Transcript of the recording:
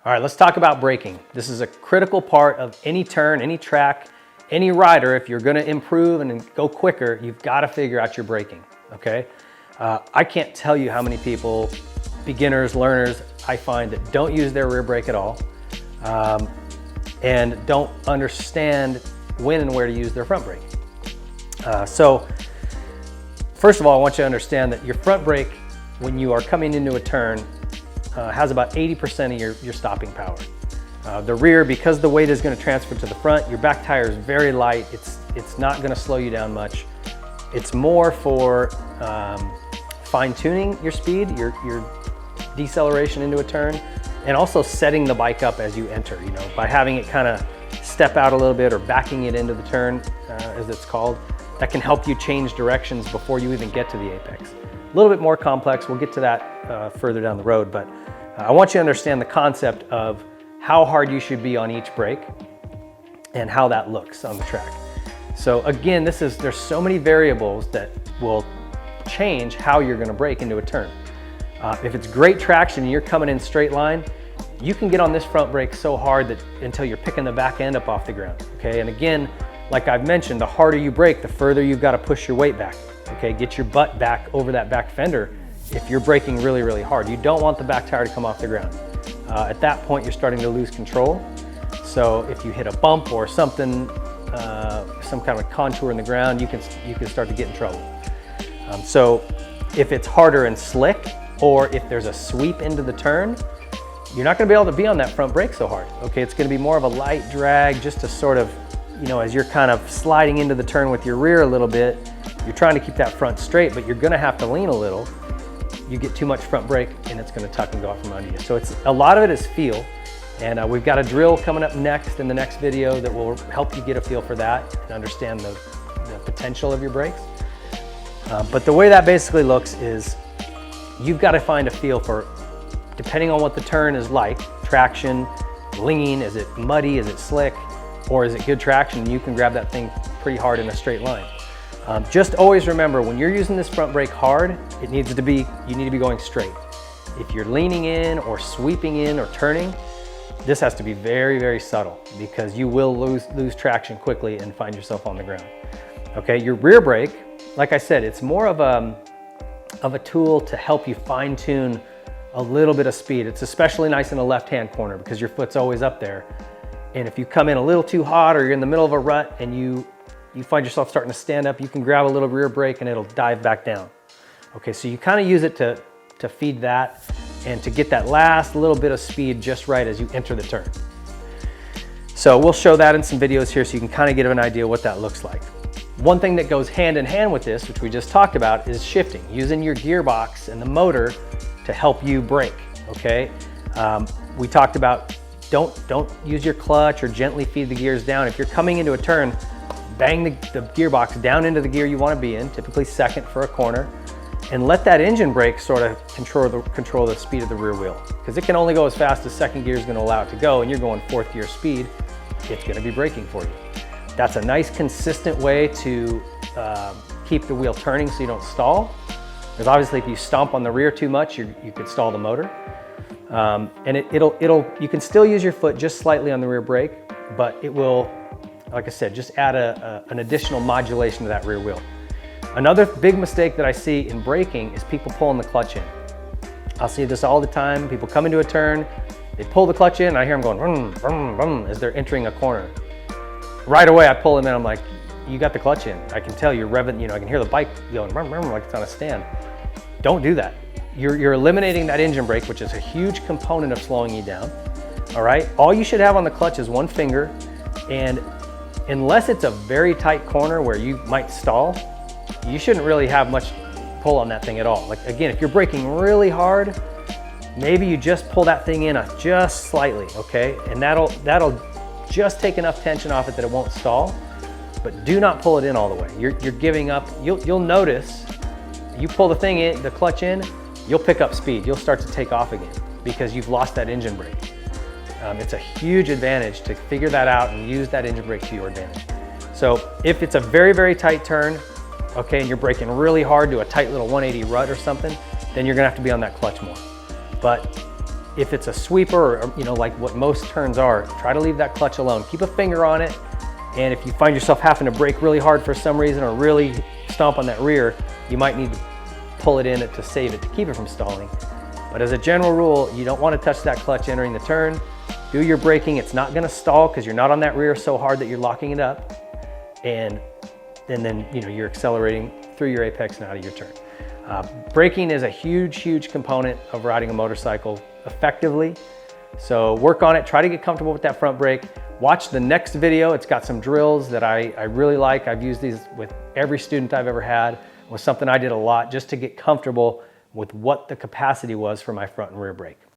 All right, let's talk about braking. This is a critical part of any turn, any track, any rider. If you're gonna improve and go quicker, you've gotta figure out your braking, okay? I can't tell you how many people, beginners, learners, I find that don't use their rear brake at all and don't understand when and where to use their front brake. So first of all, I want you to understand that your front brake, when you are coming into a turn, has about 80% of your stopping power. The rear, because the weight is going to transfer to the front, your back tire is very light. It's not going to slow you down much. It's more for fine-tuning your speed, your deceleration into a turn, and also setting the bike up as you enter, you know, by having it kind of step out a little bit or backing it into the turn, as it's called. That can help you change directions before you even get to the apex. A little bit more complex. We'll get to that further down the road, but I want you to understand the concept of how hard you should be on each brake and how that looks on the track. So again, there's so many variables that will change how you're gonna brake into a turn. If it's great traction and you're coming in straight line, you can get on this front brake so hard that until you're picking the back end up off the ground, okay? And again, like I've mentioned, the harder you brake, the further you've got to push your weight back, okay? Get your butt back over that back fender if you're braking really, really hard. You don't want the back tire to come off the ground. At that point, you're starting to lose control. So if you hit a bump or something, some kind of a contour in the ground, you can start to get in trouble. So if it's harder and slick, or if there's a sweep into the turn, you're not gonna be able to be on that front brake so hard, okay? It's gonna be more of a light drag just to sort of, you know, as you're kind of sliding into the turn with your rear a little bit, you're trying to keep that front straight, but you're gonna have to lean a little. You get too much front brake and it's gonna tuck and go out from under you. So a lot of it is feel. And we've got a drill coming up next in the next video that will help you get a feel for that and understand the potential of your brakes. But the way that basically looks is you've got to find a feel for, depending on what the turn is like, traction, lean, is it muddy, is it slick, or is it good traction? You can grab that thing pretty hard in a straight line. Just always remember, when you're using this front brake hard, you need to be going straight. If you're leaning in or sweeping in or turning, this has to be very, very subtle because you will lose traction quickly and find yourself on the ground. Okay, your rear brake, like I said, it's more of a tool to help you fine tune a little bit of speed. It's especially nice in the left-hand corner because your foot's always up there. And if you come in a little too hot or you're in the middle of a rut and you find yourself starting to stand up, you can grab a little rear brake and it'll dive back down. Okay, so you kind of use it to feed that and to get that last little bit of speed just right as you enter the turn. So we'll show that in some videos here so you can kind of get an idea what that looks like. One thing that goes hand in hand with this, which we just talked about, is shifting, using your gearbox and the motor to help you brake, okay? We talked about don't use your clutch or gently feed the gears down. If you're coming into a turn, bang the gearbox down into the gear you want to be in, typically second for a corner, and let that engine brake sort of control the speed of the rear wheel, because it can only go as fast as second gear is going to allow it to go, and you're going fourth gear speed, it's going to be braking for you. That's a nice consistent way to keep the wheel turning so you don't stall, because obviously if you stomp on the rear too much, you could stall the motor. And you can still use your foot just slightly on the rear brake, but it will, like I said, just add an additional modulation to that rear wheel. Another big mistake that I see in braking is people pulling the clutch in. I'll see this all the time. People come into a turn, they pull the clutch in, and I hear them going vroom, vroom, vroom as they're entering a corner. Right away, I pull them in, I'm like, you got the clutch in. I can tell you're revving, you know, I can hear the bike going vroom, vroom, like it's on a stand. Don't do that. You're eliminating that engine brake, which is a huge component of slowing you down, all right? All you should have on the clutch is one finger, and unless it's a very tight corner where you might stall, you shouldn't really have much pull on that thing at all. Like again, if you're braking really hard, maybe you just pull that thing in just slightly, okay? And that'll just take enough tension off it that it won't stall, but do not pull it in all the way. You're giving up. You'll notice, you pull the thing in, the clutch in, you'll pick up speed. You'll start to take off again because you've lost that engine brake. It's a huge advantage to figure that out and use that engine brake to your advantage. So if it's a very, very tight turn, okay, and you're braking really hard to a tight little 180 rut or something, then you're gonna have to be on that clutch more. But if it's a sweeper or, you know, like what most turns are, try to leave that clutch alone. Keep a finger on it. And if you find yourself having to brake really hard for some reason or really stomp on that rear, you might need to pull it in to save it, to keep it from stalling. But as a general rule, you don't want to touch that clutch entering the turn. Do your braking. It's not going to stall because you're not on that rear so hard that you're locking it up. And then, you know, you're accelerating through your apex and out of your turn. Braking is a huge component of riding a motorcycle effectively. So work on it, try to get comfortable with that front brake. Watch the next video. It's got some drills that I really like. I've used these with every student I've ever had. It was something I did a lot just to get comfortable with what the capacity was for my front and rear brake.